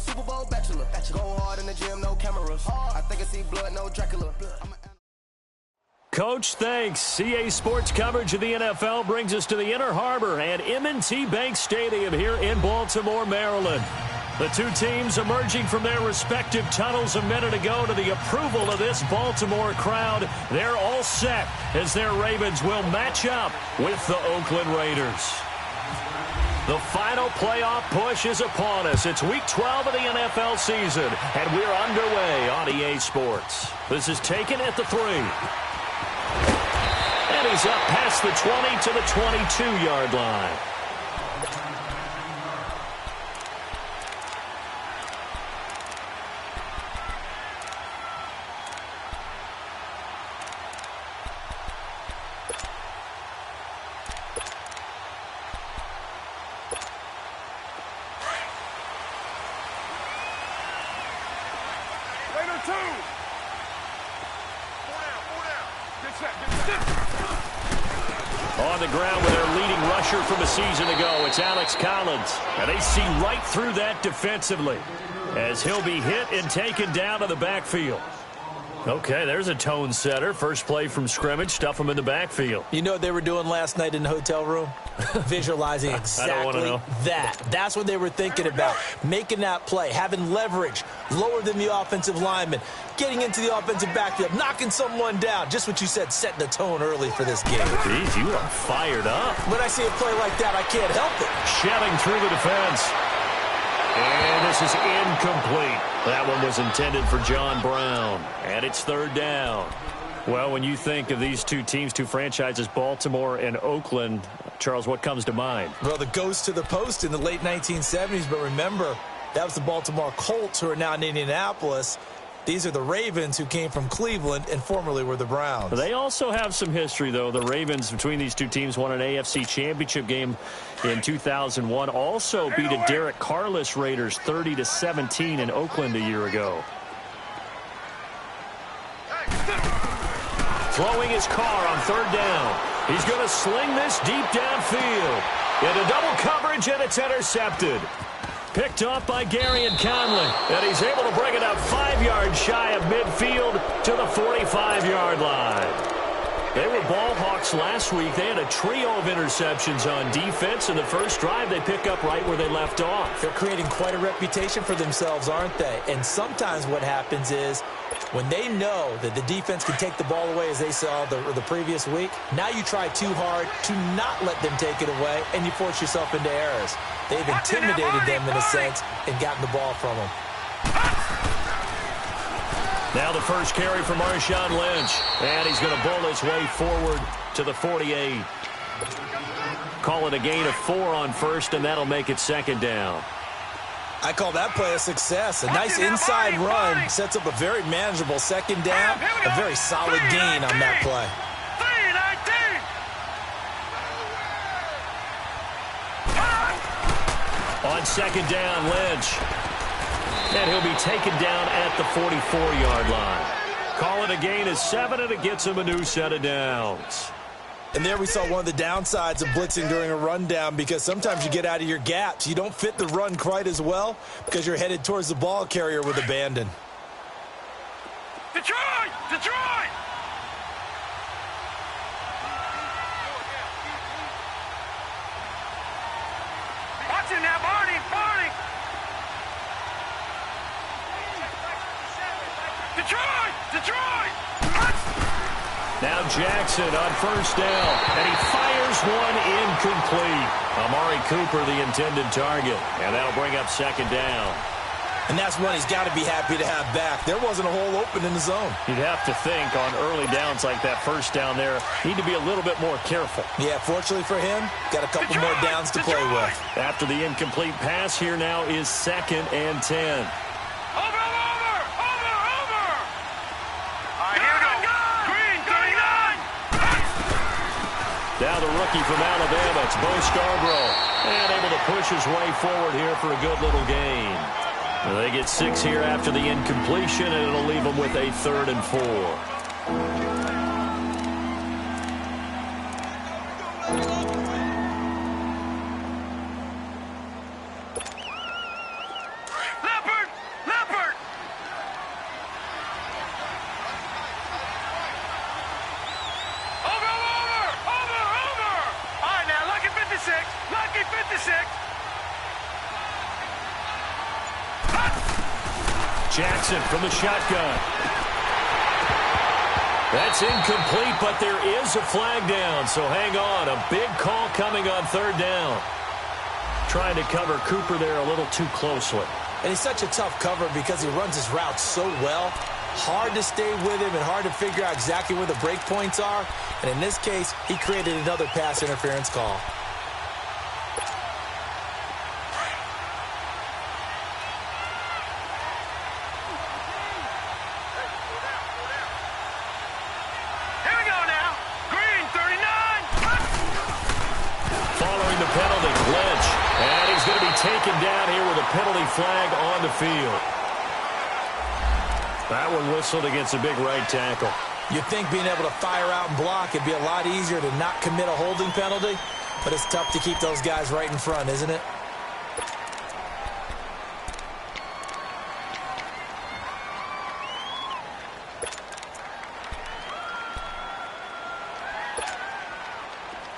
Super Bowl bachelor. Go hard in the gym, no cameras. I think I see blood, no Dracula. Coach, thanks. CA Sports coverage of the NFL brings us to the Inner Harbor at M&T Bank Stadium here in Baltimore, Maryland. The two teams emerging from their respective tunnels a minute ago to the approval of this Baltimore crowd. They're all set as their Ravens will match up with the Oakland Raiders. The final playoff push is upon us. It's Week 12 of the NFL season, and we're underway on EA Sports. This is taken at the 3. And he's up past the 20 to the 22-yard line. On the ground with their leading rusher from a season ago, it's Alex Collins. And they see right through that defensively as he'll be hit and taken down to the backfield. Okay, there's a tone setter. First play from scrimmage, stuff him in the backfield. You know what they were doing last night in the hotel room? Visualizing exactly that. That's what they were thinking about. Making that play, having leverage, lower than the offensive lineman, getting into the offensive backfield, knocking someone down. Just what you said, setting the tone early for this game. Jeez, you are fired up. When I see a play like that, I can't help it. Shedding through the defense. And this is incomplete. That one was intended for John Brown. And it's third down. Well, when you think of these two teams, two franchises, Baltimore and Oakland, Charles, what comes to mind? Well, the ghost to the post in the late 1970s. But remember, that was the Baltimore Colts, who are now in Indianapolis. These are the Ravens, who came from Cleveland and formerly were the Browns. They also have some history, though. The Ravens, between these two teams, won an AFC championship game in 2001. Also beat a Derek Carless Raiders 30-17 in Oakland a year ago. Throwing his car on third down. He's going to sling this deep downfield. Into double coverage, and it's intercepted. Picked off by Garyon Conley, and he's able to bring it up 5 yards shy of midfield to the 45-yard line. They were ball hawks last week. They had a trio of interceptions on defense. In the first drive, they pick up right where they left off. They're creating quite a reputation for themselves, aren't they? And sometimes what happens is when they know that the defense can take the ball away, as they saw the previous week, now you try too hard to not let them take it away, and you force yourself into errors. They've intimidated them in a sense and gotten the ball from them. Now the first carry from Marshawn Lynch. And he's going to bull his way forward to the 48. Call it a gain of 4 on first, and that'll make it second down. I call that play a success. A nice inside run sets up a very manageable second down. A very solid gain on that play. On second down, Lynch. And he'll be taken down at the 44-yard line. Call it a gain of 7, and it gets him a new set of downs. And there we saw one of the downsides of blitzing during a rundown, because sometimes you get out of your gaps. You don't fit the run quite as well because you're headed towards the ball carrier with abandon. Detroit! Detroit! Watch it now, Barney! Barney! Detroit! Detroit! Now Jackson on first down, and he fires one incomplete. Amari Cooper, the intended target, and that'll bring up second down. And that's one he's got to be happy to have back. There wasn't a hole open in the zone. You'd have to think on early downs like that first down there, need to be a little bit more careful. Yeah, fortunately for him, got a couple more downs to play with. After the incomplete pass, here now is 2nd and 10. Now the rookie from Alabama, it's Bo Scarborough, and able to push his way forward here for a good little gain. Well, they get 6 here after the incompletion, and it'll leave them with a 3rd and 4. Leopard! Jackson from the shotgun. That's incomplete, but there is a flag down, so hang on. A big call coming on third down. Trying to cover Cooper there a little too closely. And he's such a tough cover because he runs his routes so well. Hard to stay with him and hard to figure out exactly where the break points are. And in this case, he created another pass interference call. Here we go now. Green, 39. Following the penalty, Lynch. And he's going to be taken down here with a penalty flag on the field. That one whistled against a big right tackle. You'd think being able to fire out and block it'd be a lot easier to not commit a holding penalty, but it's tough to keep those guys right in front, isn't it?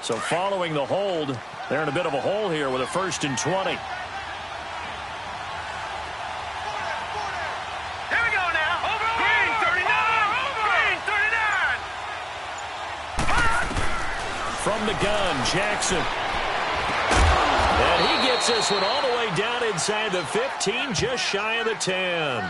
So following the hold, they're in a bit of a hole here with a 1st and 20. Here we go now. Green, 39. Green, 39. From the gun, Jackson. And he gets this one all the way down inside the 15, just shy of the 10.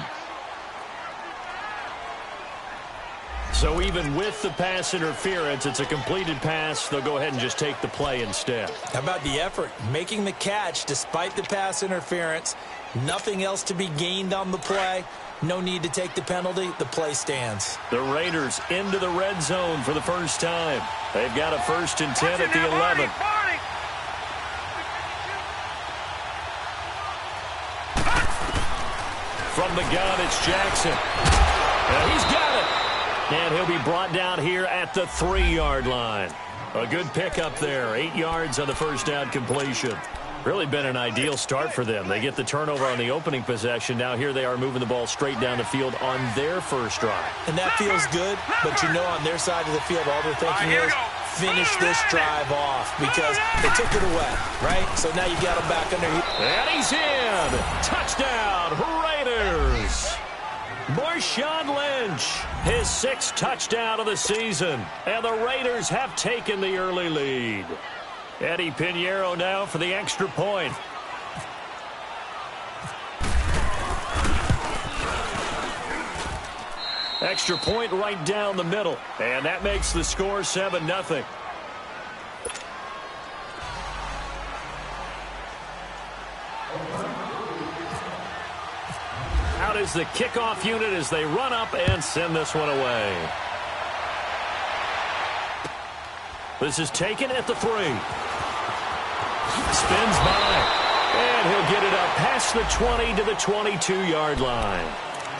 So even with the pass interference, it's a completed pass. They'll go ahead and just take the play instead. How about the effort? Making the catch despite the pass interference. Nothing else to be gained on the play. No need to take the penalty. The play stands. The Raiders into the red zone for the first time. They've got a 1st and 10 at the 11. From the gun, it's Jackson. And he's got it. And he'll be brought down here at the 3-yard line. A good pickup there. 8 yards on the first down completion. Really been an ideal start for them. They get the turnover on the opening possession. Now here they are moving the ball straight down the field on their first drive. And that feels good, but you know on their side of the field all they're thinking is finish this drive off because they took it away, right? So now you got them back under here. And he's in. Touchdown, Raiders. Marshawn Lynch, his 6th touchdown of the season. And the Raiders have taken the early lead. Eddie Pinheiro now for the extra point. Extra point right down the middle. And that makes the score 7-0. Out is the kickoff unit as they run up and send this one away. This is taken at the 3. Spins by. And he'll get it up past the 20 to the 22-yard line.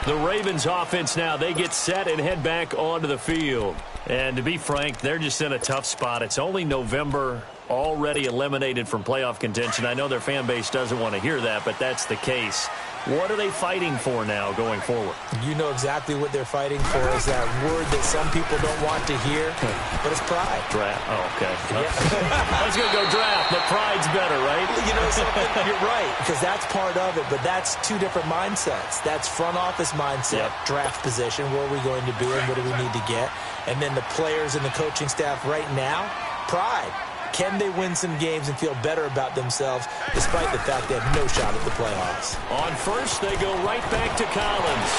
The Ravens offense now, they get set and head back onto the field. And to be frank, they're just in a tough spot. It's only November, already eliminated from playoff contention. I know their fan base doesn't want to hear that, but that's the case. What are they fighting for now going forward? You know exactly what they're fighting for is that word that some people don't want to hear, but it's pride. Draft. Oh, okay. Yeah. I was going to go draft, but pride's better, right? You know something? You're right, because that's part of it, but that's two different mindsets. That's front office mindset, draft position, where are we going to be and what do we need to get? And then the players and the coaching staff right now, pride. Can they win some games and feel better about themselves despite the fact they have no shot at the playoffs? On first, they go right back to Collins.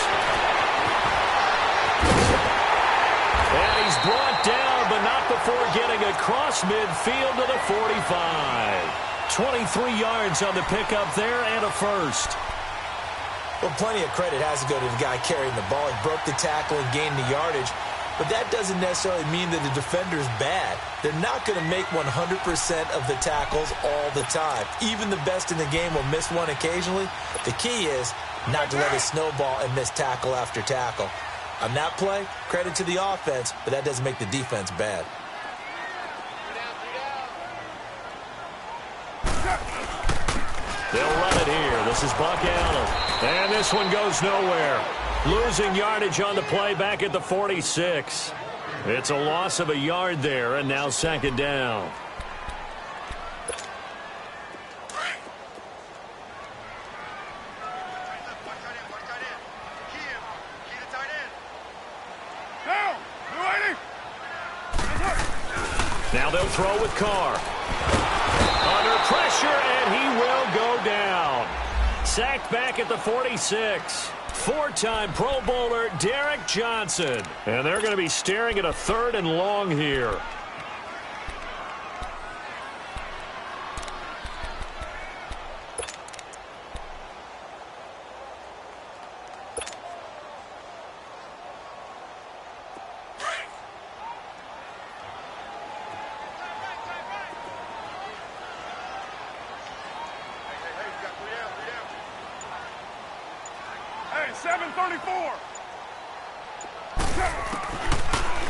And he's brought down, but not before getting across midfield to the 45. 23 yards on the pickup there and a first. Well, plenty of credit has to go to the guy carrying the ball. He broke the tackle and gained the yardage. But that doesn't necessarily mean that the defender's bad. They're not going to make 100% of the tackles all the time. Even the best in the game will miss one occasionally. The key is not to let it snowball and miss tackle after tackle. On that play, credit to the offense, but that doesn't make the defense bad. They'll run it here. This is Buck Allen. And this one goes nowhere. Losing yardage on the play back at the 46. It's a loss of a yard there, and now 2nd down. they'll throw with Carr. Under pressure, and he will go down. Sacked back at the 46. Four-time Pro Bowler Derek Johnson. And they're going to be staring at a 3rd and long here.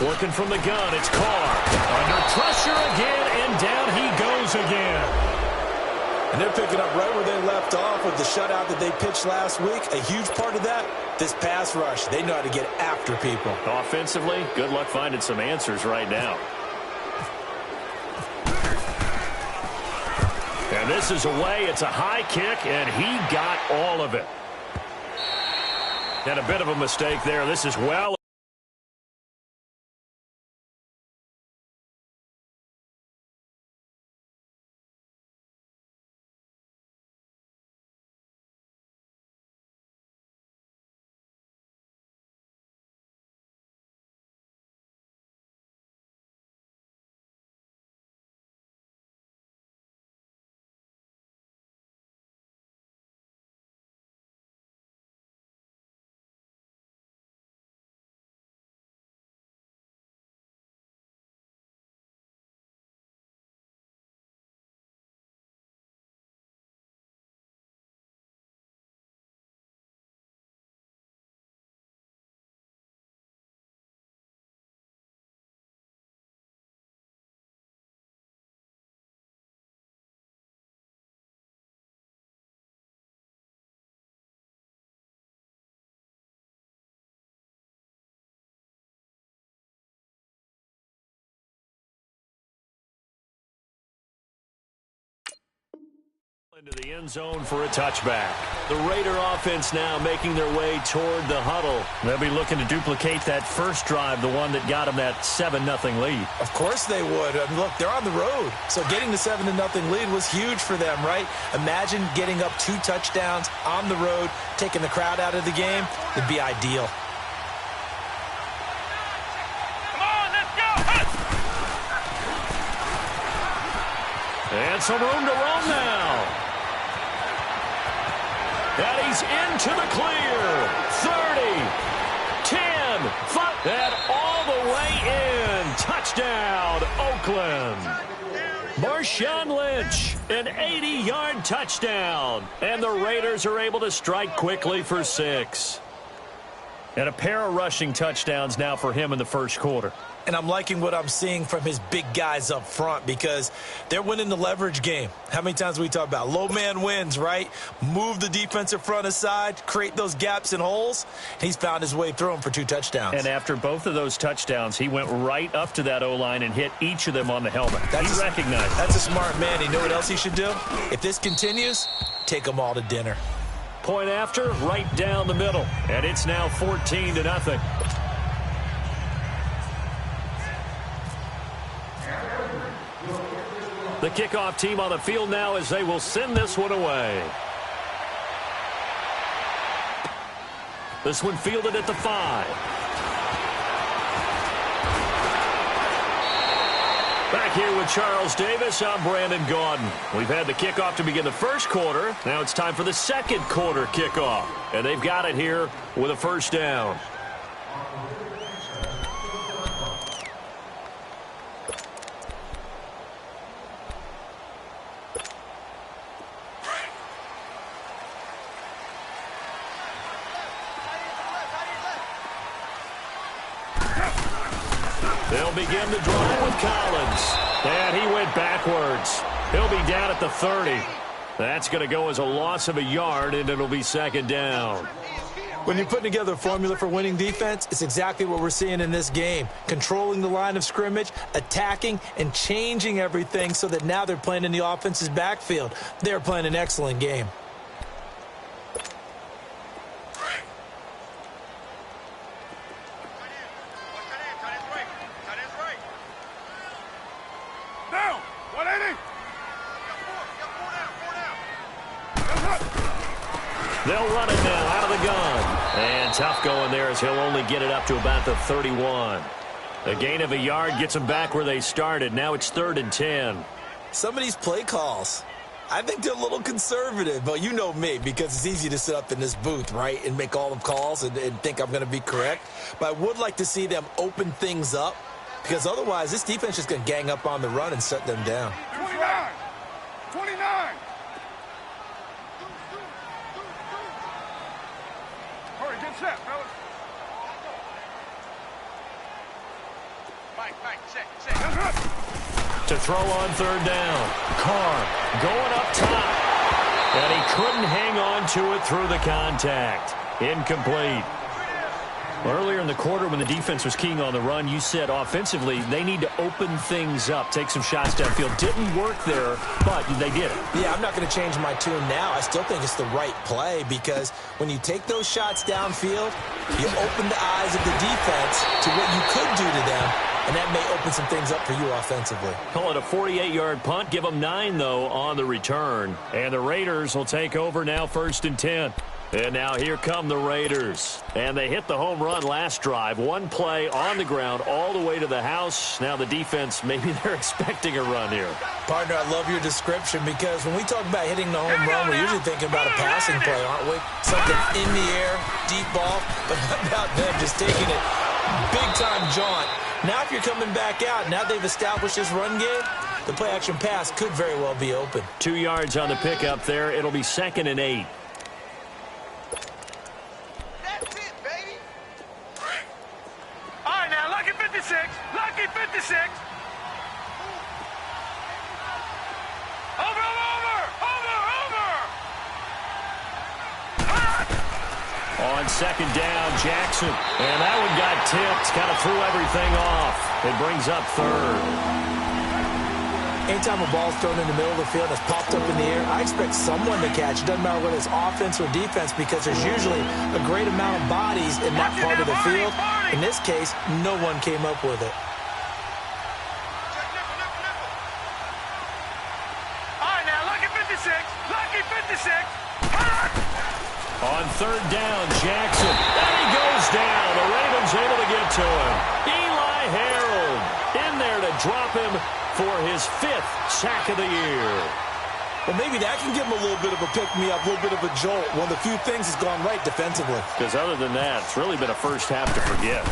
Working from the gun, it's Carr. Under pressure again, and down he goes again. And they're picking up right where they left off with the shutout that they pitched last week. A huge part of that, this pass rush. They know how to get after people. Offensively, good luck finding some answers right now. And this is away. It's a high kick, and he got all of it. And a bit of a mistake there. This is well. Into the end zone for a touchback. The Raider offense now making their way toward the huddle. They'll be looking to duplicate that first drive, the one that got them that 7-0 lead. Of course they would. I mean, look, they're on the road. So getting the 7-0 lead was huge for them, right? Imagine getting up 2 touchdowns on the road, taking the crowd out of the game. It'd be ideal. And some room to roam now. And he's into the clear. 30, 10, 5, and all the way in. Touchdown, Oakland. Marshawn Lynch, an 80-yard touchdown. And the Raiders are able to strike quickly for 6. And a pair of rushing touchdowns now for him in the first quarter. And I'm liking what I'm seeing from his big guys up front because they're winning the leverage game. How many times we talk about low man wins, right? Move the defensive front aside, create those gaps and holes. He's found his way through them for 2 touchdowns. And after both of those touchdowns, he went right up to that O-line and hit each of them on the helmet. He recognized it. That's a smart man. You know what else he should do? If this continues, take them all to dinner. Point after, right down the middle. And it's now 14-0. The kickoff team on the field now as they will send this one away. This one fielded at the 5. Back here with Charles Davis, I'm Brandon Gaudin. We've had the kickoff to begin the first quarter. Now it's time for the second quarter kickoff. And they've got it here with a first down. They'll begin the drive with Collins. And he went backwards. He'll be down at the 30. That's going to go as a loss of a yard, and it'll be second down. When you're putting together a formula for winning defense, it's exactly what we're seeing in this game. Controlling the line of scrimmage, attacking, and changing everything so that now they're playing in the offense's backfield. They're playing an excellent game. They'll run it now out of the gun. And tough going there as he'll only get it up to about the 31. A gain of a yard gets them back where they started. Now it's 3rd and 10. Some of these play calls, I think they're a little conservative, but you know me, because it's easy to sit up in this booth, right, and make all the calls and think I'm going to be correct. But I would like to see them open things up, because otherwise this defense is going to gang up on the run and shut them down. 29. 29. Hurry, get set, fellas. Mike, check. To throw on 3rd down. Carr going up top. And he couldn't hang on to it through the contact. Incomplete. Earlier in the quarter when the defense was keying on the run, you said offensively they need to open things up, take some shots downfield. Didn't work there, but they did it. Yeah, I'm not going to change my tune now. I still think it's the right play because when you take those shots downfield, you open the eyes of the defense to what you could do to them, and that may open some things up for you offensively. Call it a 48-yard punt. Give them 9, though, on the return. And the Raiders will take over now 1st and 10. And now here come the Raiders. And they hit the home run last drive. One play on the ground all the way to the house. Now the defense, maybe they're expecting a run here. Partner, I love your description because when we talk about hitting the home run, we're usually thinking about a passing play, aren't we? Something in the air, deep ball. But how about them just taking it big-time jaunt? Now if you're coming back out, now they've established this run game, the play-action pass could very well be open. 2 yards on the pickup there. It'll be 2nd and 8. Lucky 56. Over. On 2nd down, Jackson. And that one got tipped. Kind of threw everything off. It brings up 3rd. Anytime a ball's thrown in the middle of the field that's popped up in the air, I expect someone to catch. It doesn't matter whether it's offense or defense because there's usually a great amount of bodies in that part of the field. In this case, no one came up with it. All right, now, lucky 56. On 3rd down, Jackson. And he goes down. The Ravens able to get to him. Eli Harold in there to drop him for his 5th sack of the year. Well, maybe that can give him a little bit of a pick-me-up, a little bit of a jolt. One of the few things has gone right defensively. Because other than that, it's really been a first half to forget.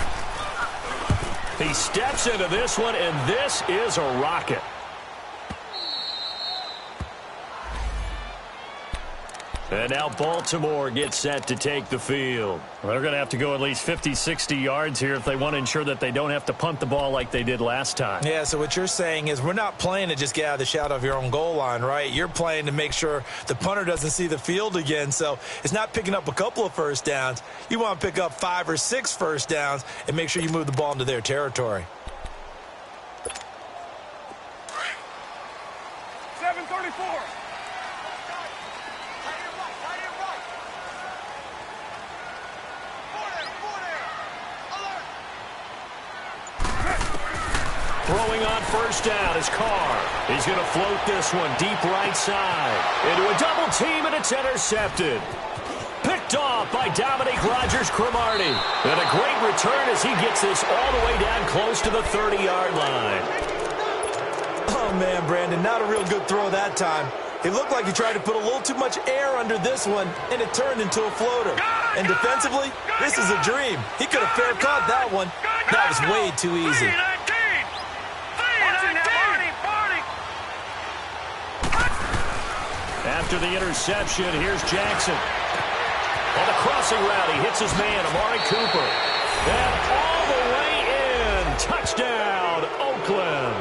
He steps into this one, and this is a rocket. And now Baltimore gets set to take the field. Well, they're going to have to go at least 50, 60 yards here if they want to ensure that they don't have to punt the ball like they did last time. Yeah, so what you're saying is we're not playing to just get out of the shadow of your own goal line, right? You're playing to make sure the punter doesn't see the field again. So it's not picking up a couple of first downs. You want to pick up 5 or 6 first downs and make sure you move the ball into their territory. 7:34. Throwing on 1st down is Carr. He's going to float this one deep right side. Into a double team, and it's intercepted. Picked off by Dominique Rodgers-Cromartie. And a great return as he gets this all the way down close to the 30-yard line. Oh, man, Brandon, not a real good throw that time. It looked like he tried to put a little too much air under this one, and it turned into a floater. And defensively, this is a dream. He could have fair caught that one. That was way too easy. After the interception, here's Jackson. On the crossing route, he hits his man, Amari Cooper. And all the way in. Touchdown, Oakland.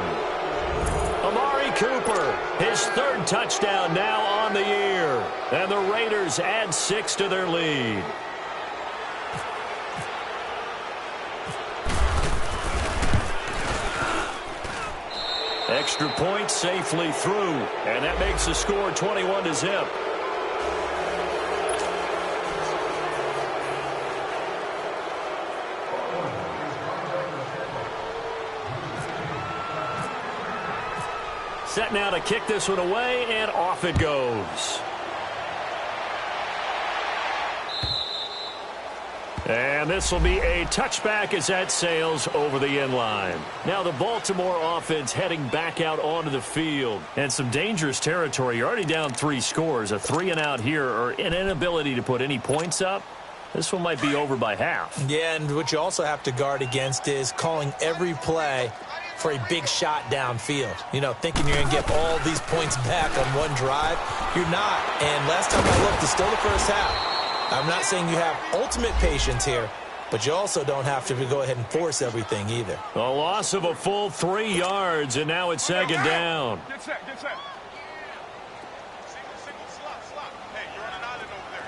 Amari Cooper, his 3rd touchdown now on the year. And the Raiders add 6 to their lead. Extra point safely through, and that makes the score 21-0. Set now to kick this one away, and off it goes. And this will be a touchback as that sails over the end line. Now the Baltimore offense heading back out onto the field. And some dangerous territory. You're already down 3 scores. A 3-and-out here or an inability to put any points up. This one might be over by half. Yeah, and what you also have to guard against is calling every play for a big shot downfield. You know, thinking you're going to get all these points back on one drive. You're not. And last time I looked, it's still the first half. I'm not saying you have ultimate patience here, but you also don't have to go ahead and force everything either. A loss of a full 3 yards, and now it's second down. Get set, get set. Single slot. Hey, you're on an island over there.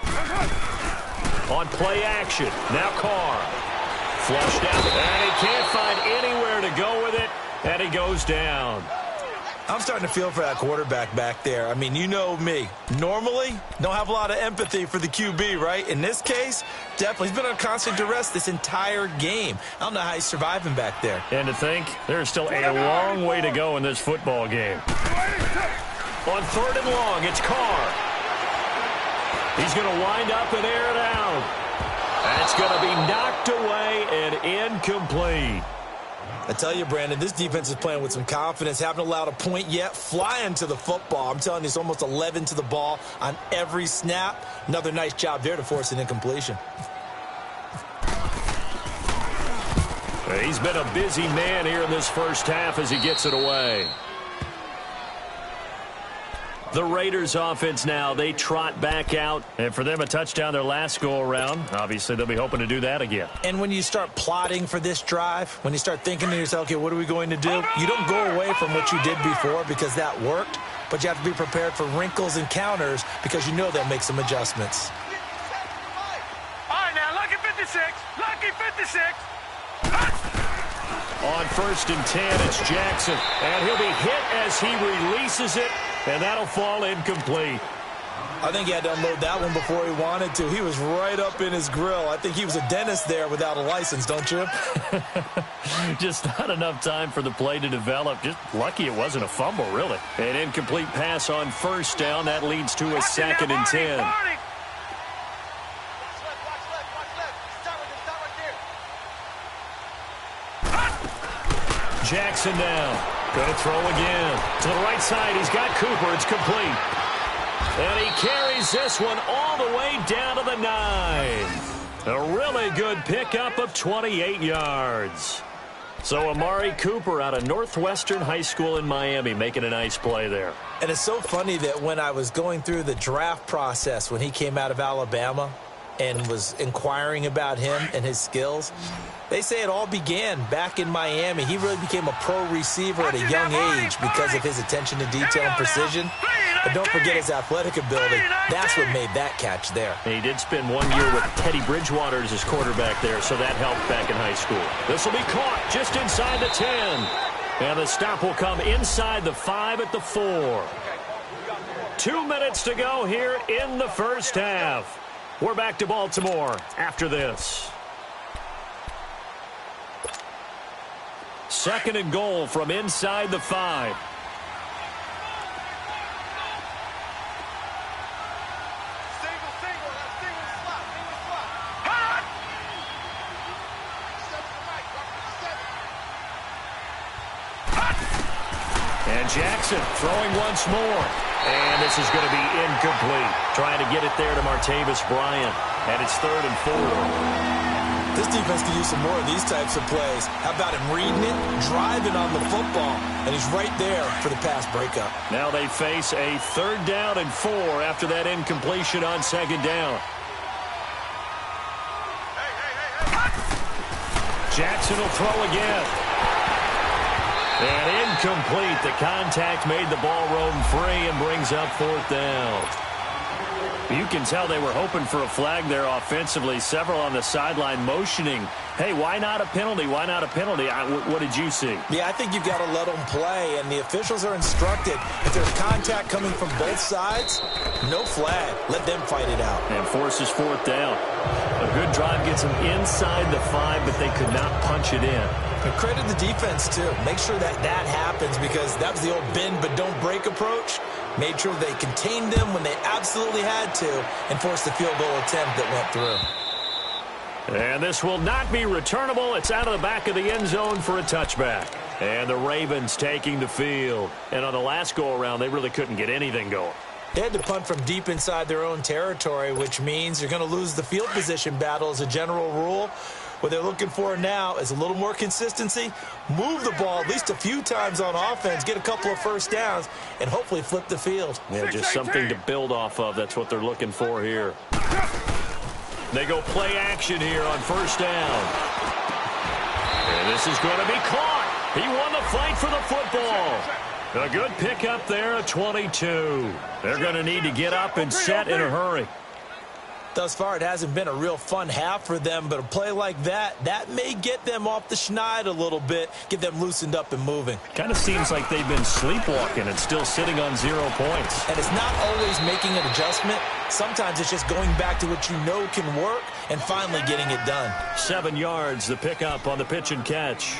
You're on an island. On play action, now Carr. Flushed out, and he can't find anywhere to go with it, and he goes down. I'm starting to feel for that quarterback back there. I mean, you know me. Normally, don't have a lot of empathy for the QB, right? In this case, definitely. He's been on constant duress this entire game. I don't know how he's surviving back there. And to think, there's still a long way to go in this football game. On 3rd and long, it's Carr. He's going to wind up and air it out. That's going to be knocked away and incomplete. I tell you, Brandon, this defense is playing with some confidence. Haven't allowed a point yet. Flying to the football. I'm telling you, it's almost 11 to the ball on every snap. Another nice job there to force an incompletion. He's been a busy man here in this first half as he gets it away. The Raiders offense now, they trot back out. And for them, a touchdown their last go-around. Obviously, they'll be hoping to do that again. And when you start plotting for this drive, when you start thinking to yourself, okay, what are we going to do? You don't go away from what you did before because that worked. But you have to be prepared for wrinkles and counters because you know they'll make some adjustments. All right, now, lucky 56. Lucky 56. On 1st and 10, it's Jackson. And he'll be hit as he releases it. And that'll fall incomplete. I think he had to unload that one before he wanted to. He was right up in his grill. I think he was a dentist there without a license, don't you? Just not enough time for the play to develop. Just lucky it wasn't a fumble, really. An incomplete pass on 1st down. That leads to a 2nd and 10. Jackson now. Going to throw again. To the right side, he's got Cooper. It's complete. And he carries this one all the way down to the 9. A really good pickup of 28 yards. So Amari Cooper out of Northwestern High School in Miami making a nice play there. And it's so funny that when I was going through the draft process when he came out of Alabama and was inquiring about him and his skills, they say it all began back in Miami. He really became a pro receiver at a young age because of his attention to detail and precision. But don't forget his athletic ability. That's what made that catch there. He did spend 1 year with Teddy Bridgewater as his quarterback there, so that helped back in high school. This will be caught just inside the 10. And the stop will come inside the 5 at the 4. 2 minutes to go here in the first half. We're back to Baltimore after this. 2nd and goal from inside the 5. And Jackson throwing once more. And this is going to be incomplete. Trying to get it there to Martavis Bryant. And it's 3rd and 4. This defense could use some more of these types of plays. How about him reading it, driving on the football, and he's right there for the pass breakup. Now they face a 3rd down and 4 after that incompletion on 2nd down. Jackson will throw again. And incomplete. The contact made the ball roam free and brings up 4th down. You can tell they were hoping for a flag there offensively. Several on the sideline motioning. Hey, why not a penalty? Why not a penalty? What did you see? Yeah, I think you've got to let them play, and the officials are instructed. If there's contact coming from both sides, no flag. Let them fight it out. And forces 4th down. A good drive gets them inside the 5, but they could not punch it in. And credit the defense, too. Make sure that happens because that was the old bend but don't break approach. Made sure they contained them when they absolutely had to and forced the field goal attempt that went through. And this will not be returnable. It's out of the back of the end zone for a touchback. And the Ravens taking the field. And on the last go-around, they really couldn't get anything going. They had to punt from deep inside their own territory, which means you're going to lose the field position battle as a general rule. What they're looking for now is a little more consistency, move the ball at least a few times on offense, get a couple of first downs, and hopefully flip the field. Yeah, just something to build off of. That's what they're looking for here. They go play action here on first down. And this is going to be caught. He won the fight for the football. A good pickup there at 22. They're going to need to get up and set in a hurry. Thus far, it hasn't been a real fun half for them, but a play like that may get them off the schneid a little bit, get them loosened up and moving. Kind of seems like they've been sleepwalking and still sitting on 0 points. And it's not always making an adjustment. Sometimes it's just going back to what you know can work and finally getting it done. 7 yards, the pickup on the pitch and catch.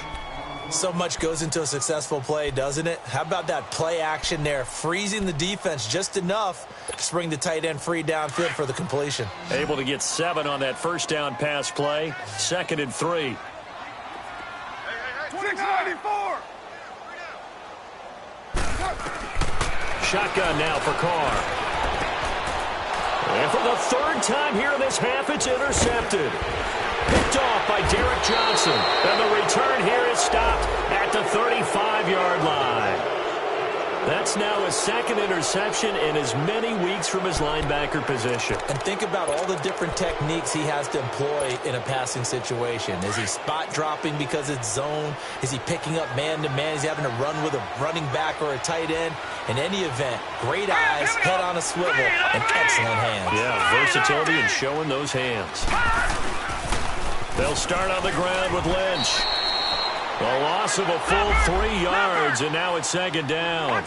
So much goes into a successful play, doesn't it? How about that play action there, freezing the defense just enough to bring the tight end free downfield for the completion. Able to get 7 on that first down pass play. 2nd and 3. 694. Shotgun now for Carr. And for the 3rd time here in this half, it's intercepted. Picked off by Derek Johnson. And the return here is stopped at the 35-yard line. That's now his 2nd interception in as many weeks from his linebacker position. And think about all the different techniques he has to employ in a passing situation. Is he spot dropping because it's zone? Is he picking up man-to-man? Is he having to run with a running back or a tight end? In any event, great eyes, head on a swivel, and excellent hands. Yeah, versatility and showing those hands. They'll start on the ground with Lynch. A loss of a full 3 yards, and now it's 2nd down.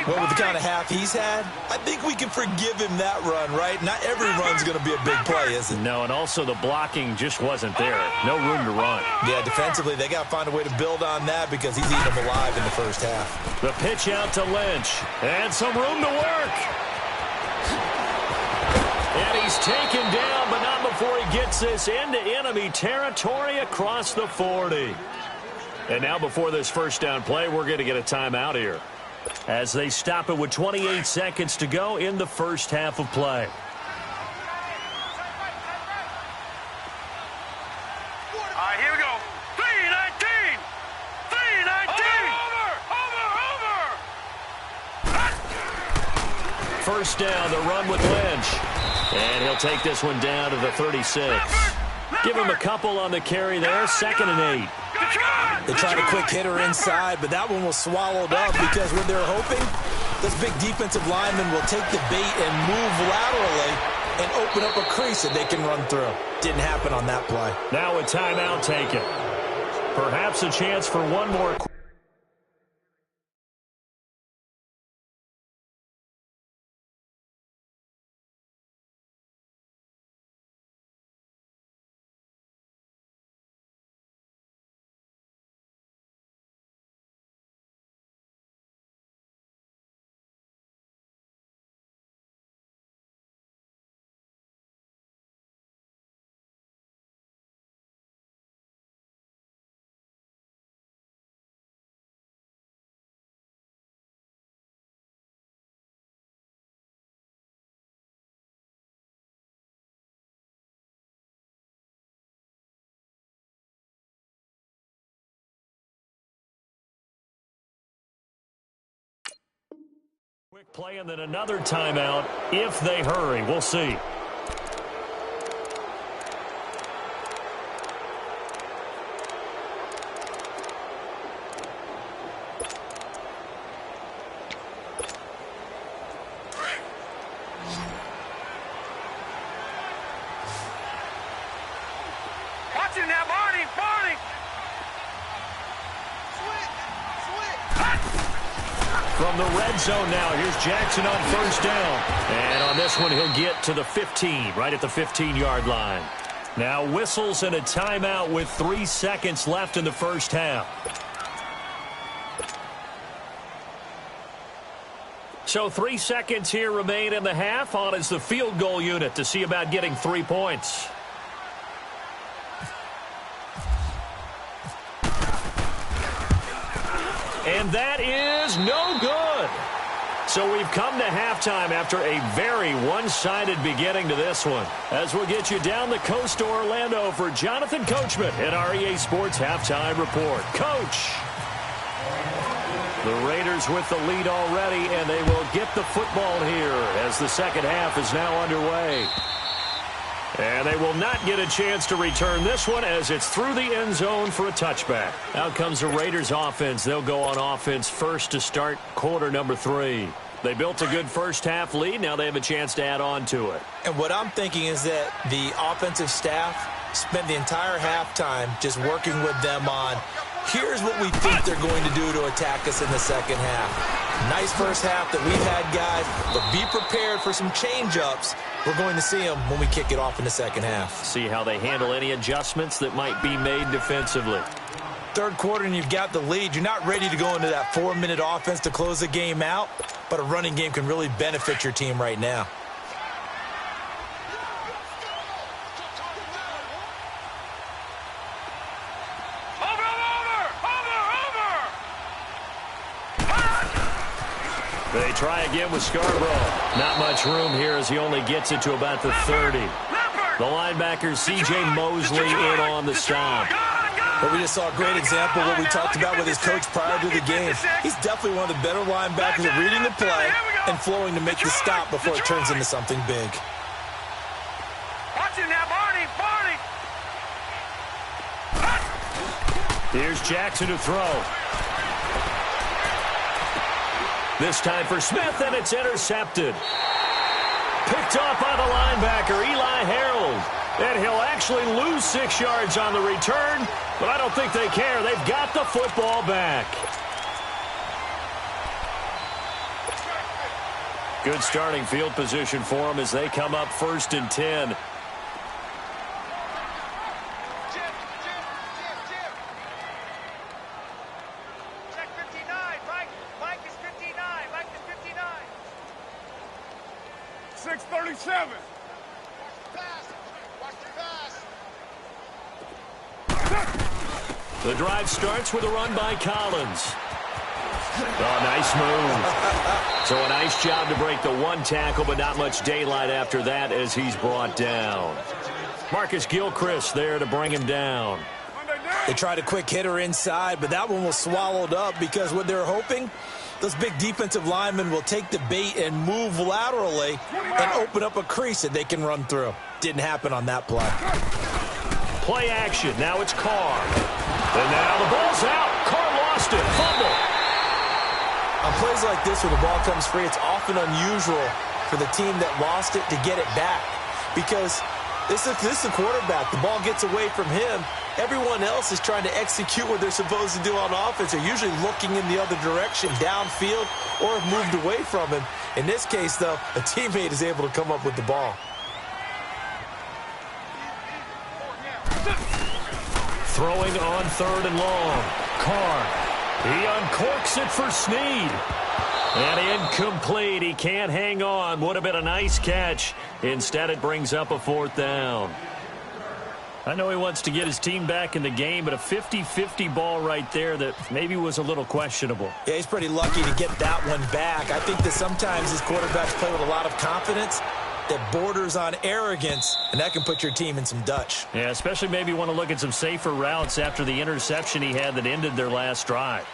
Well, with the kind of half he's had, I think we can forgive him that run, right? Not every run's going to be a big play, is it? No, and also the blocking just wasn't there. No room to run. Yeah, defensively, they got to find a way to build on that because he's eating them alive in the first half. The pitch out to Lynch, and some room to work. And he's taken down, but not before he gets this into enemy territory across the 40. And now before this first down play, we're going to get a timeout here as they stop it with 28 seconds to go in the first half of play. All right, here we go. 319. 319. Over. First down, the run with Lynch. And he'll take this one down to the 36. Give him a couple on the carry there. 2nd and 8. They tried a quick hitter inside, but that one was swallowed up because what they're hoping, those big defensive linemen will take the bait and move laterally and open up a crease that they can run through. Didn't happen on that play. Now a timeout taken. Perhaps a chance for one more. Quick play and then another timeout if they hurry. We'll see. Watch him now, Barney. Barney. From the red zone now, here's Jackson on first down. And on this one, he'll get to the 15, right at the 15-yard line. Now whistles and a timeout with 3 seconds left in the first half. So 3 seconds here remain in the half. On is the field goal unit to see about getting 3 points. And that is no good. So we've come to halftime after a very one-sided beginning to this one. As we'll get you down the coast to Orlando for Jonathan Coachman in our EA Sports Halftime Report. Coach. The Raiders with the lead already, and they will get the football here as the second half is now underway. And they will not get a chance to return this one as it's through the end zone for a touchback. Out comes the Raiders offense. They'll go on offense first to start quarter number 3. They built a good first half lead. Now they have a chance to add on to it. And what I'm thinking is that the offensive staff spent the entire halftime just working with them on, here's what we think they're going to do to attack us in the second half. Nice first half that we've had, guys, but be prepared for some change-ups. We're going to see them when we kick it off in the second half. See how they handle any adjustments that might be made defensively. Third quarter and you've got the lead. You're not ready to go into that 4-minute offense to close the game out, but a running game can really benefit your team right now. They try again with Scarborough. Not much room here as he only gets it to about the 30. The linebacker, C.J. Mosley, in on the stop. But we just saw a great example of what we talked about with his coach prior to the game. He's definitely one of the better linebackers at reading the play and flowing to make the stop before it turns into something big. Watch him now, Barney. Here's Jackson to throw. This time for Smith, and it's intercepted. Picked off by the linebacker, Eli Harold. And he'll actually lose 6 yards on the return, but I don't think they care. They've got the football back. Good starting field position for them as they come up 1st and 10. Check 59. Mike is 59. Mike is 59. 637. The drive starts with a run by Collins. Oh, nice move. So a nice job to break the 1 tackle, but not much daylight after that as he's brought down. Marcus Gilchrist there to bring him down. They tried a quick hitter inside, but that one was swallowed up because what they're hoping, those big defensive linemen will take the bait and move laterally and open up a crease that they can run through. Didn't happen on that play. Play action. Now it's Carr. And now the ball's out. Carr lost it. Fumble. On plays like this where the ball comes free, it's often unusual for the team that lost it to get it back because this is the quarterback. The ball gets away from him. Everyone else is trying to execute what they're supposed to do on offense. They're usually looking in the other direction, downfield, or have moved away from him. In this case, though, a teammate is able to come up with the ball. Throwing on 3rd and long. Carr. He uncorks it for Snead. And incomplete. He can't hang on. Would have been a nice catch. Instead, it brings up a 4th down. I know he wants to get his team back in the game, but a 50-50 ball right there that maybe was a little questionable. Yeah, he's pretty lucky to get that one back. I think that sometimes his quarterbacks play with a lot of confidence that borders on arrogance, and that can put your team in some Dutch. Yeah, especially maybe want to look at some safer routes after the interception he had that ended their last drive.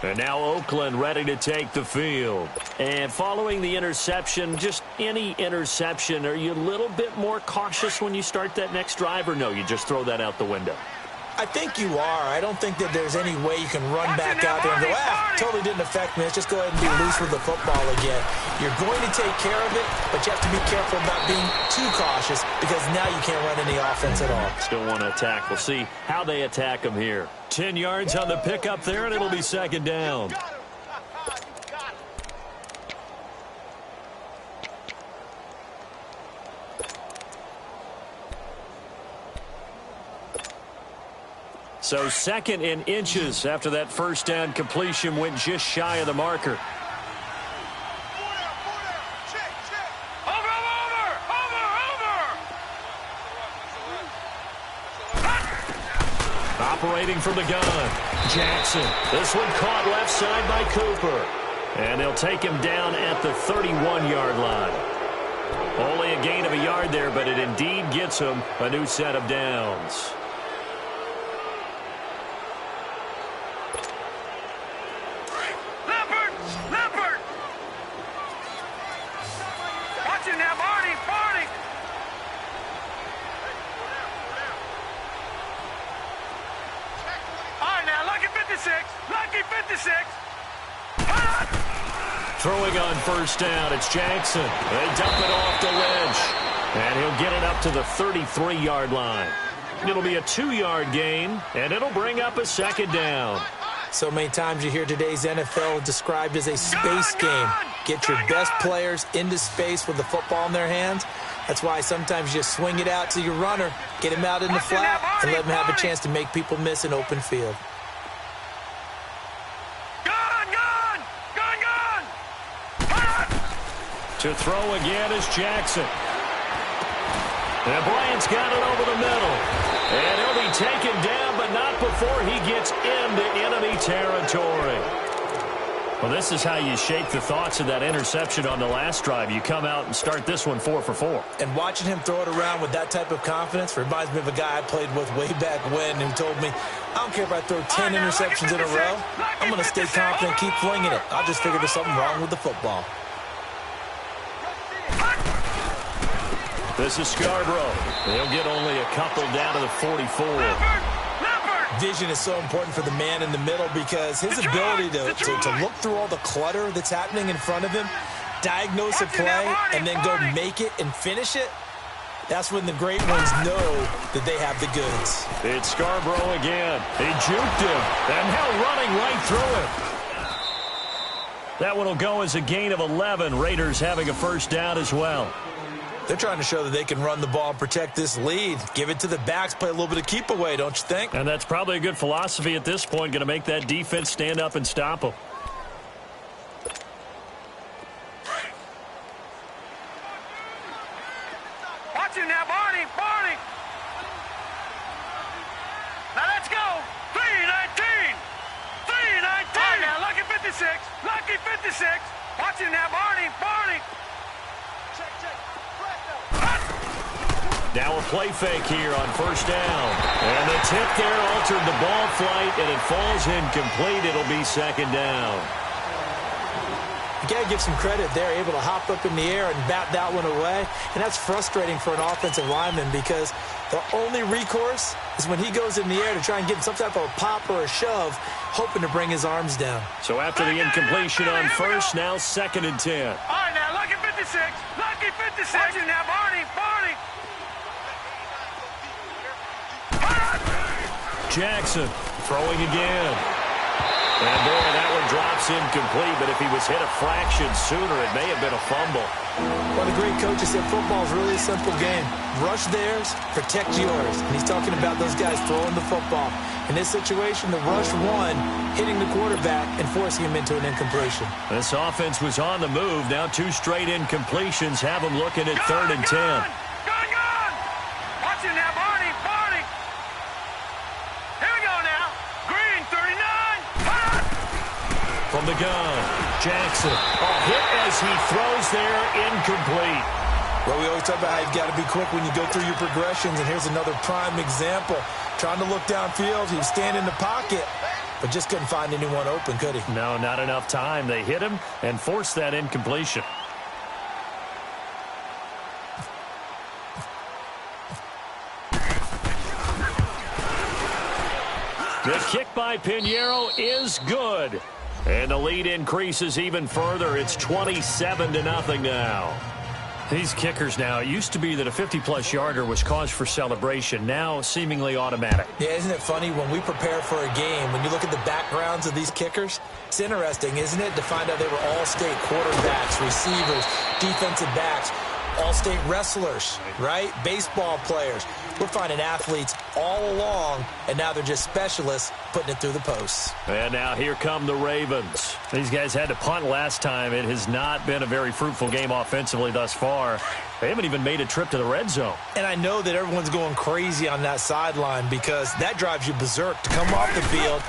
And now Oakland ready to take the field. And following the interception, just any interception, are you a little bit more cautious when you start that next drive, or no, you just throw that out the window? I think you are. I don't think that there's any way you can run back out there and go, totally didn't affect me. Let's just go ahead and be loose with the football again. You're going to take care of it, but you have to be careful about being too cautious because now you can't run any offense at all. Still want to attack. We'll see how they attack them here. 10 yards on the pickup there, and it'll be 2nd down. So 2nd and inches after that 1st down completion went just shy of the marker. operating from the gun. Jackson. This one caught left side by Cooper. And they'll take him down at the 31-yard line. Only a gain of a yard there, but it indeed gets him a new set of downs. Leopard! Watch it now, Barney! All right, now, lucky 56! Throwing on first down, it's Jackson. They dump it off to Lynch. And he'll get it up to the 33-yard line. It'll be a 2-yard gain, and it'll bring up a second down. So many times you hear today's NFL described as a space game. Get your best players into space with the football in their hands. That's why sometimes you swing it out to your runner, get him out in the flat, and let him have a chance to make people miss an open field. To throw again is Jackson. And Bryant's got it over the middle. And he'll be taken down, but not before he gets into enemy territory. Well, this is how you shake the thoughts of that interception on the last drive. You come out and start this one 4 for 4. And watching him throw it around with that type of confidence reminds me of a guy I played with way back when who told me, I don't care if I throw 10 interceptions in a row. I'm going to stay confident and keep flinging it. I just figure there's something wrong with the football. This is Scarborough. They'll get only a couple down to the 44. Vision is so important for the man in the middle because his ability to look through all the clutter that's happening in front of him, diagnose a play, and then go make it and finish it, that's when the great ones know that they have the goods. It's Scarborough again. He juked him, and now running right through it. That one will go as a gain of 11. Raiders having a first down as well. They're trying to show that they can run the ball and protect this lead. Give it to the backs, play a little bit of keep away, don't you think? And that's probably a good philosophy at this point, going to make that defense stand up and stop them. Watch it now, Barney! Now let's go! 3-19! 3-19! All right, now, lucky 56! Watch it now, Barney! Now a play fake here on first down. And the tip there altered the ball flight, and it falls incomplete. It'll be second down. You got to give some credit. They're able to hop up in the air and bat that one away. And that's frustrating for an offensive lineman because the only recourse is when he goes in the air to try and get some type of a pop or a shove, hoping to bring his arms down. So after the incompletion on first, now 2nd and 10. All right, now, lucky 56! Watch it now, Barney! Jackson throwing again. And boy, that one drops incomplete, but if he was hit a fraction sooner, it may have been a fumble. Well, the great coach has said football is really a simple game. Rush theirs, protect yours. And he's talking about those guys throwing the football. In this situation, the rush won, hitting the quarterback and forcing him into an incompletion. This offense was on the move. Now 2 straight incompletions have them looking at 3rd and 10. Gun! Watch it now, Barney! Here we go now. Green, 39! From the gun, Jackson. A hit as he throws there, incomplete. Well, we always talk about how you've got to be quick when you go through your progressions, and here's another prime example. Trying to look downfield, he was standing in the pocket, but just couldn't find anyone open, could he? No, not enough time. They hit him and forced that incompletion. The kick by Pinheiro is good. And the lead increases even further. It's 27-0 now. These kickers now, it used to be that a 50-plus yarder was cause for celebration. Now seemingly automatic. Yeah, isn't it funny when we prepare for a game, when you look at the backgrounds of these kickers, it's interesting, isn't it, to find out they were all-state quarterbacks, receivers, defensive backs, all-state wrestlers, right? Baseball players. We're finding athletes all along, and now they're just specialists putting it through the posts. And now here come the Ravens. These guys had to punt last time. It has not been a very fruitful game offensively thus far. They haven't even made a trip to the red zone. And I know that everyone's going crazy on that sideline because that drives you berserk to come off the field,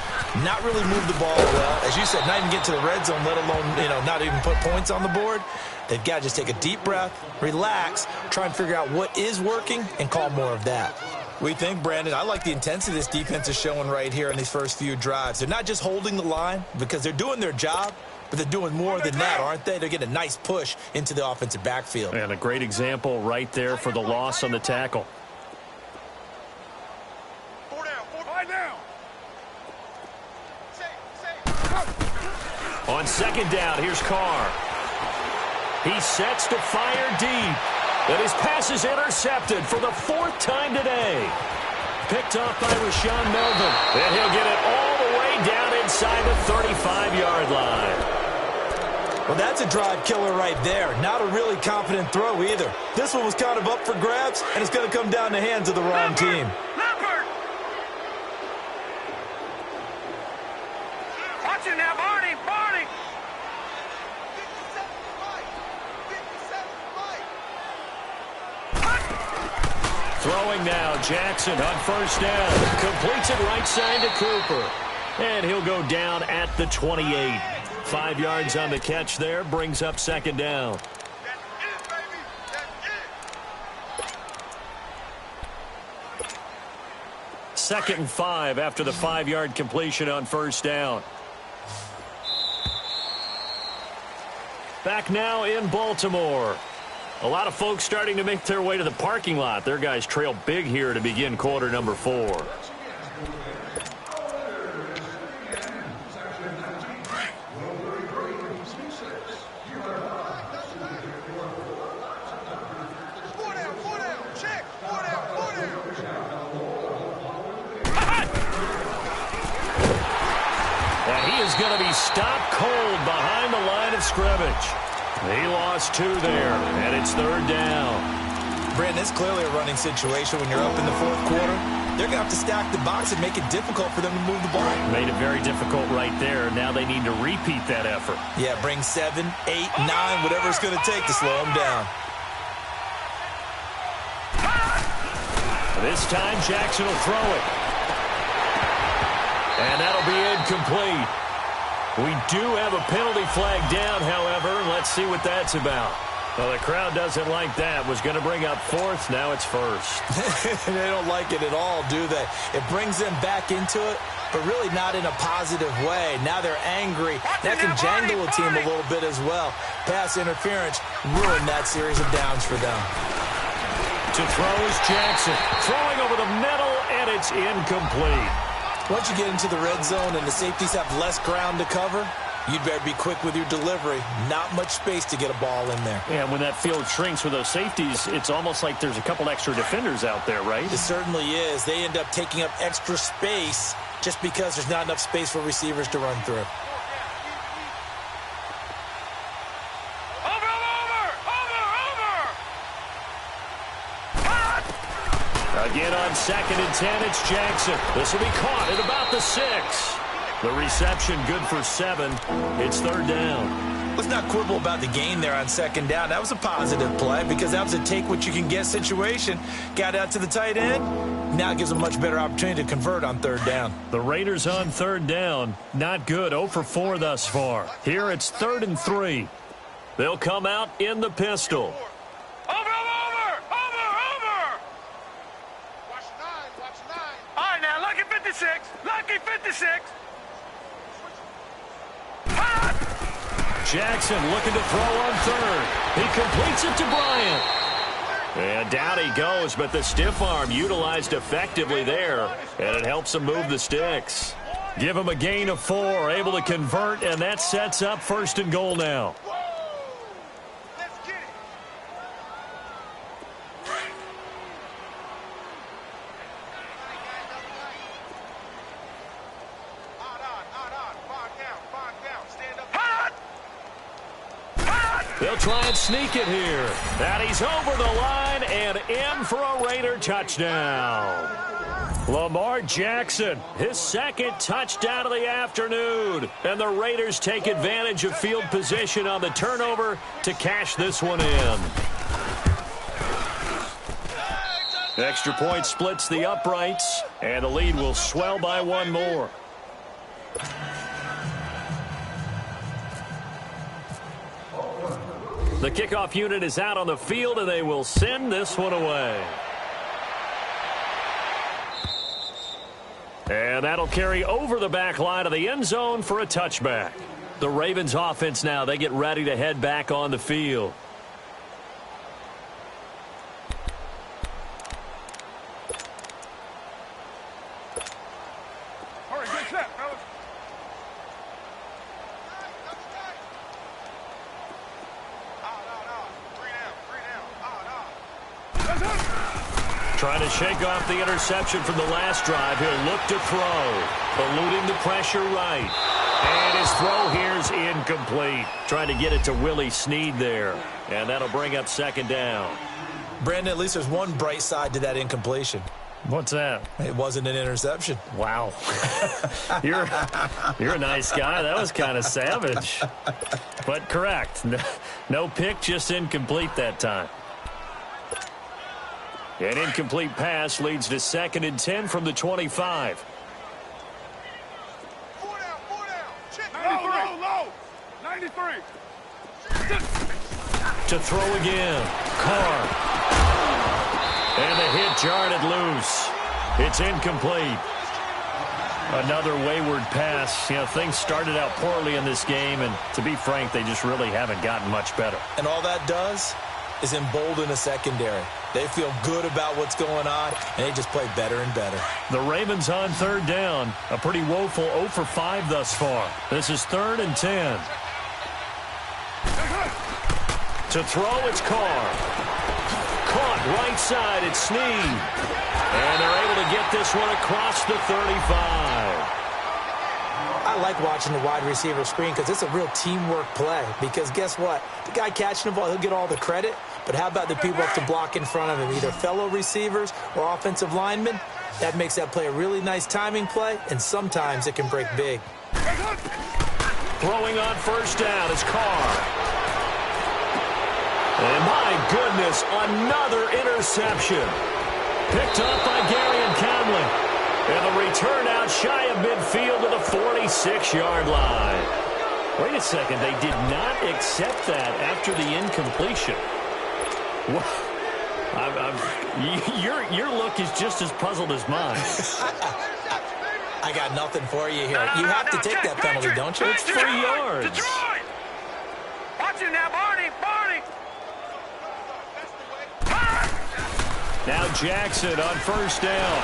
not really move the ball well. As you said, not even get to the red zone, let alone, not even put points on the board. They've got to just take a deep breath, relax, try and figure out what is working, and call more of that. We think, Brandon, I like the intensity this defense is showing right here in these first few drives. They're not just holding the line because they're doing their job, but they're doing more than that, aren't they? They're getting a nice push into the offensive backfield. And a great example right there for the loss on the tackle. 4 down, 5 down. On second down, here's Carr. He sets to fire deep. And his pass is intercepted for the 4th time today. Picked off by Rashawn Melvin. And he'll get it all the way down inside the 35-yard line. Well, that's a drive killer right there. Not a really confident throw either. This one was kind of up for grabs, and it's going to come down the hands of the wrong team. Leopard! Watch it now, Barney! Barney! Throwing now, Jackson on first down. Completes it right side to Cooper. And he'll go down at the 28. 5 yards on the catch there. Brings up second down. Second and 5 after the 5-yard completion on first down. Back now in Baltimore. A lot of folks starting to make their way to the parking lot. Their guys trail big here to begin quarter number 4. And he is going to be stopped cold behind the line of scrimmage. He lost 2 there, and it's third down. Brandon, it's clearly a running situation when you're up in the 4th quarter. They're going to have to stack the box and make it difficult for them to move the ball. Made it very difficult right there. Now they need to repeat that effort. Yeah, bring 7, 8, 9, whatever it's going to take to slow them down. This time, Jackson will throw it. And that'll be incomplete. We do have a penalty flag down, however. Let's see what that's about. Well, the crowd doesn't like that. Was going to bring up 4th. Now it's 1st. They don't like it at all, do they? It brings them back into it, but really not in a positive way. Now they're angry. That can jangle a team a little bit as well. Pass interference ruined that series of downs for them. To throw is Jackson. Throwing over the middle, and it's incomplete. Once you get into the red zone and the safeties have less ground to cover, you'd better be quick with your delivery. Not much space to get a ball in there. And when that field shrinks with those safeties, it's almost like there's a couple extra defenders out there, right? It certainly is. They end up taking up extra space just because there's not enough space for receivers to run through. Again on 2nd and 10, it's Jackson. This will be caught at about the 6. The reception good for 7. It's third down. Let's not quibble about the gain there on 2nd down. That was a positive play because that was a take-what-you-can-get situation. Got out to the tight end. Now it gives them a much better opportunity to convert on 3rd down. The Raiders on 3rd down. Not good. 0 for 4 thus far. Here it's 3rd and 3. They'll come out in the pistol. Lucky 56. Jackson looking to throw on 3rd. He completes it to Bryant. And down he goes, but the stiff arm utilized effectively there, and it helps him move the sticks. Give him a gain of 4, able to convert, and that sets up 1st and goal now. He'll try and sneak it here. And he's over the line and in for a Raider touchdown. Lamar Jackson, his second touchdown of the afternoon. And the Raiders take advantage of field position on the turnover to cash this one in. Extra point splits the uprights, and the lead will swell by one more. The kickoff unit is out on the field, and they will send this one away. And that'll carry over the back line of the end zone for a touchback. The Ravens offense now, they get ready to head back on the field. Hurry, get set, fellas. Trying to shake off the interception from the last drive. He'll look to throw. Eluding the pressure right. And his throw here's incomplete. Trying to get it to Willie Snead there. And that'll bring up second down. Brandon, at least there's one bright side to that incompletion. What's that? It wasn't an interception. Wow. You're a nice guy. That was kind of savage. But correct. No pick, just incomplete that time. An incomplete pass leads to 2nd and 10 from the 25. 4 down, 4 down. Check. Low. 93. To throw again. Carr. And the hit jarred it loose. It's incomplete. Another wayward pass. You know, things started out poorly in this game, and to be frank, they just really haven't gotten much better. And all that does is embolden a secondary. They feel good about what's going on, and they just play better and better. The Ravens on 3rd down. A pretty woeful 0 for 5 thus far. This is 3rd and 10. To throw, it's Carr. Caught right side, it's Snead. And they're able to get this one across the 35. I like watching the wide receiver screen because it's a real teamwork play. Because guess what? The guy catching the ball, he'll get all the credit. But how about the people up to block in front of him, either fellow receivers or offensive linemen? That makes that play a really nice timing play, and sometimes it can break big. Throwing on 1st down is Carr. And my goodness, another interception. Picked up by Garyon Conley. And the return out shy of midfield to the 46-yard line. Wait a second, they did not accept that after the incompletion. Your look is just as puzzled as mine. I got nothing for you here. You have to take that penalty, don't you? It's 3 yards. Detroit! Watch it now, Barney! Now Jackson on 1st down.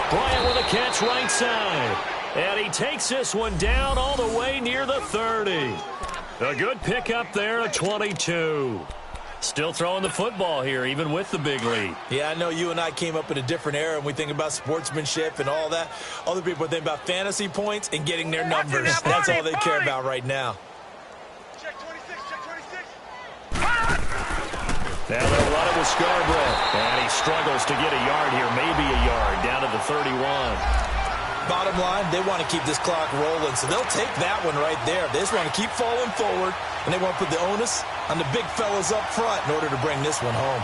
Bryant with a catch right side. And he takes this one down all the way near the 30. A good pickup there at 22. Still throwing the football here, even with the big lead. Yeah, I know you and I came up in a different era, and we think about sportsmanship and all that. Other people think about fantasy points and getting their numbers. That's all they care about right now. Check 26, check 26. Now they'll run it with Scarborough. And he struggles to get a yard here, maybe a yard, down to the 31. Bottom line, they want to keep this clock rolling, so they'll take that one right there. They just want to keep falling forward, and they want to put the onus on the big fellas up front in order to bring this one home.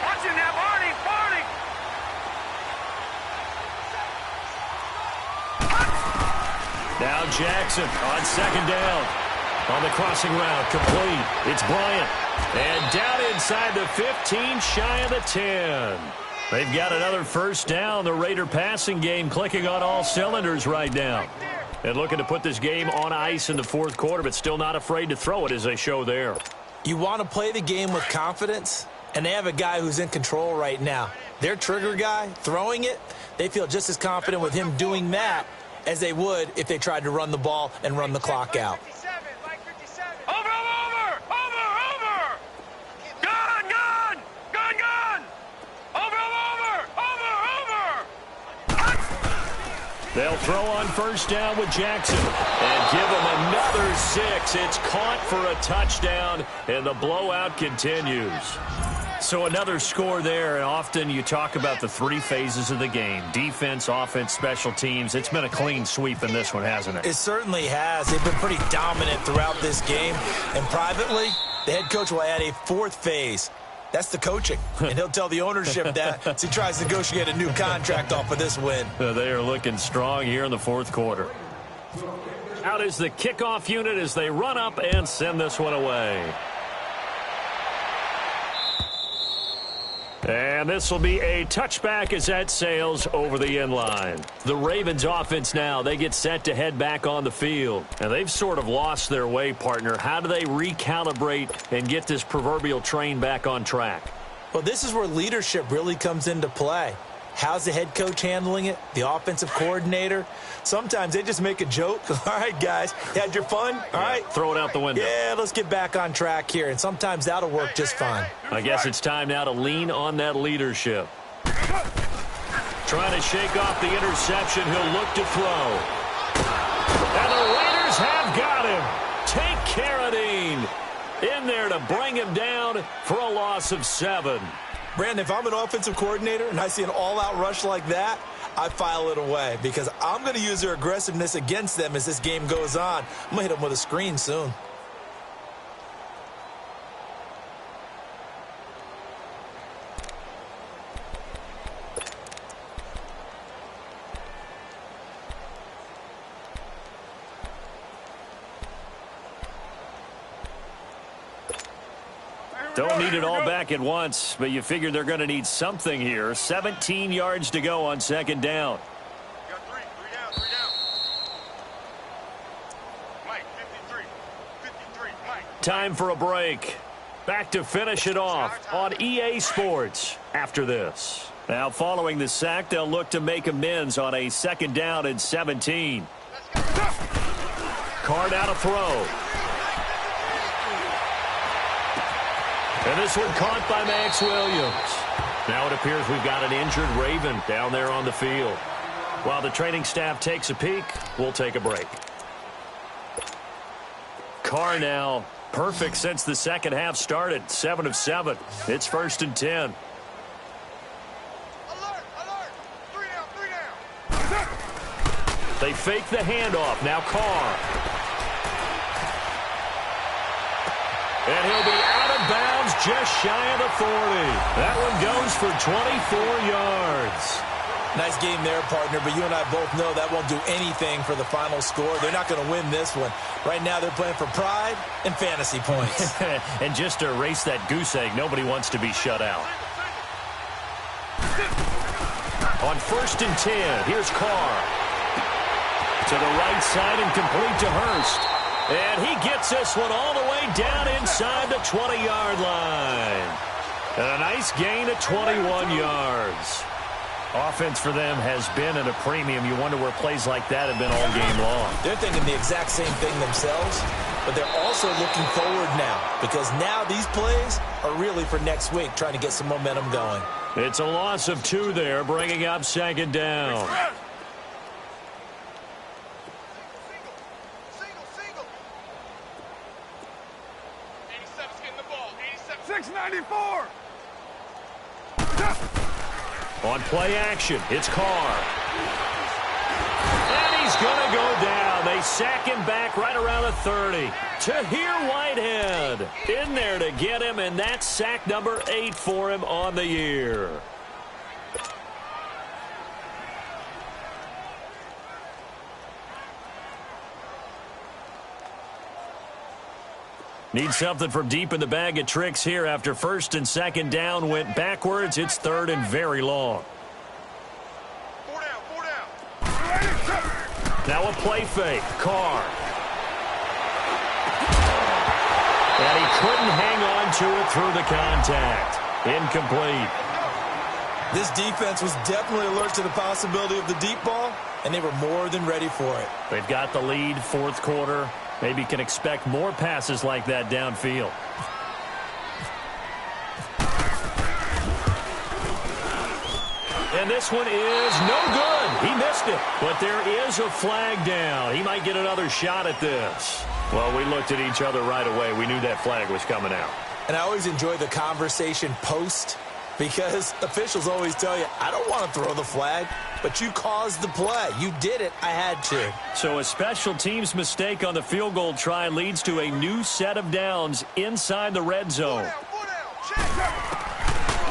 Watch it now, Barney! Now Jackson on 2nd down. On the crossing route, complete. It's Bryant. And down inside the 15, shy of the 10. They've got another 1st down. The Raider passing game clicking on all cylinders right now. And looking to put this game on ice in the 4th quarter, but still not afraid to throw it as they show there. You want to play the game with confidence, and they have a guy who's in control right now. Their trigger guy, throwing it, they feel just as confident with him doing that as they would if they tried to run the ball and run the clock out. They'll throw on first down with Jackson and give him another 6. It's caught for a touchdown, and the blowout continues. So another score there, and often you talk about the 3 phases of the game: defense, offense, special teams. It's been a clean sweep in this one, hasn't it? It certainly has. They've been pretty dominant throughout this game. And privately, the head coach will add a 4th phase. That's the coaching. And he'll tell the ownership that as he tries to negotiate a new contract off of this win. They are looking strong here in the 4th quarter. Out is the kickoff unit as they run up and send this one away. And this will be a touchback as that sails over the end line. The Ravens offense now, they get set to head back on the field. And they've sort of lost their way, partner. How do they recalibrate and get this proverbial train back on track? Well, this is where leadership really comes into play. How's the head coach handling it? The offensive coordinator? Sometimes they just make a joke. All right, guys, you had your fun? All right. Throw it out the window. Yeah, let's get back on track here. And sometimes that'll work just fine. I guess it's time now to lean on that leadership. Trying to shake off the interception. He'll look to throw. And the Raiders have got him. Take Carradine in there to bring him down for a loss of 7. Brandon, if I'm an offensive coordinator and I see an all-out rush like that, I file it away because I'm going to use their aggressiveness against them as this game goes on. I'm going to hit them with a screen soon. Don't need it all back at once, but you figure they're going to need something here. 17 yards to go on 2nd down. Got three down. Mike, 53, Mike. Time for a break. Back to finish it off on EA Sports after this. Now, following the sack, they'll look to make amends on a 2nd down and 17. Card out a throw. And this one caught by Max Williams. Now it appears we've got an injured Raven down there on the field. While the training staff takes a peek, we'll take a break. Carr now perfect since the 2nd half started. 7 of 7. It's 1st and 10. Alert! 3 down. They fake the handoff. Now Carr. And he'll be out of bounds just shy of the 40. That one goes for 24 yards. Nice game there, partner, but you and I both know that won't do anything for the final score. They're not going to win this one. Right now they're playing for pride and fantasy points. And just to erase that goose egg, nobody wants to be shut out. On 1st and 10, here's Carr. To the right side and complete to Hurst. And he gets this one all the way down inside the 20-yard line. And a nice gain of 21 yards. Offense for them has been at a premium. You wonder where plays like that have been all game long. They're thinking the exact same thing themselves, but they're also looking forward now because now these plays are really for next week, trying to get some momentum going. It's a loss of 2 there, bringing up 2nd down. Single. 87's getting the ball. 694. On play action, it's Carr. And he's going to go down. They sack him back right around the 30. Tahir Whitehead in there to get him, and that's sack number 8 for him on the year. Need something from deep in the bag of tricks here after 1st and 2nd down went backwards. It's 3rd and very long. 4 down. Now a play fake. Carr. And he couldn't hang on to it through the contact. Incomplete. This defense was definitely alert to the possibility of the deep ball, and they were more than ready for it. They've got the lead, 4th quarter. Maybe can expect more passes like that downfield. And this one is no good. He missed it. But there is a flag down. He might get another shot at this. Well, we looked at each other right away. We knew that flag was coming out. And I always enjoy the conversation post, because officials always tell you, I don't want to throw the flag, but you caused the play. You did it. I had to. So a special teams mistake on the field goal try leads to a new set of downs inside the red zone.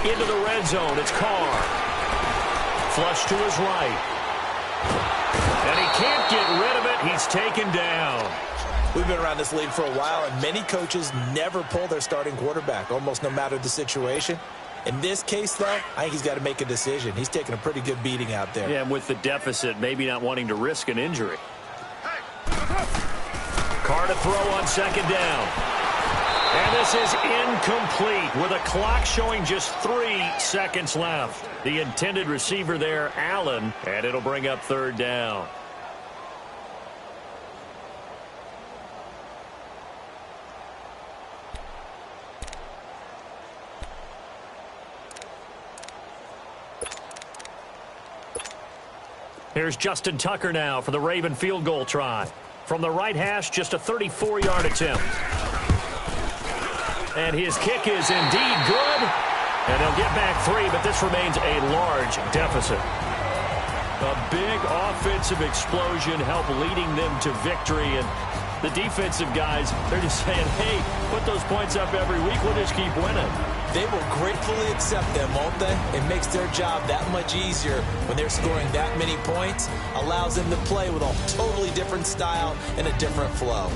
Into the red zone, it's Carr. Flush to his right. And he can't get rid of it. He's taken down. We've been around this league for a while, and many coaches never pull their starting quarterback, almost no matter the situation. In this case, though, I think he's got to make a decision. He's taking a pretty good beating out there. Yeah, and with the deficit, maybe not wanting to risk an injury. Carr to throw on second down. And this is incomplete with a clock showing just 3 seconds left. The intended receiver there, Allen, and it'll bring up third down. Here's Justin Tucker now for the Raven field goal try. From the right hash, just a 34-yard attempt. And his kick is indeed good. And they'll get back 3, but this remains a large deficit. A big offensive explosion helped leading them to victory. And the defensive guys, they're just saying, hey, put those points up every week. We'll just keep winning. They will gratefully accept them, won't they? It makes their job that much easier when they're scoring that many points. Allows them to play with a totally different style and a different flow.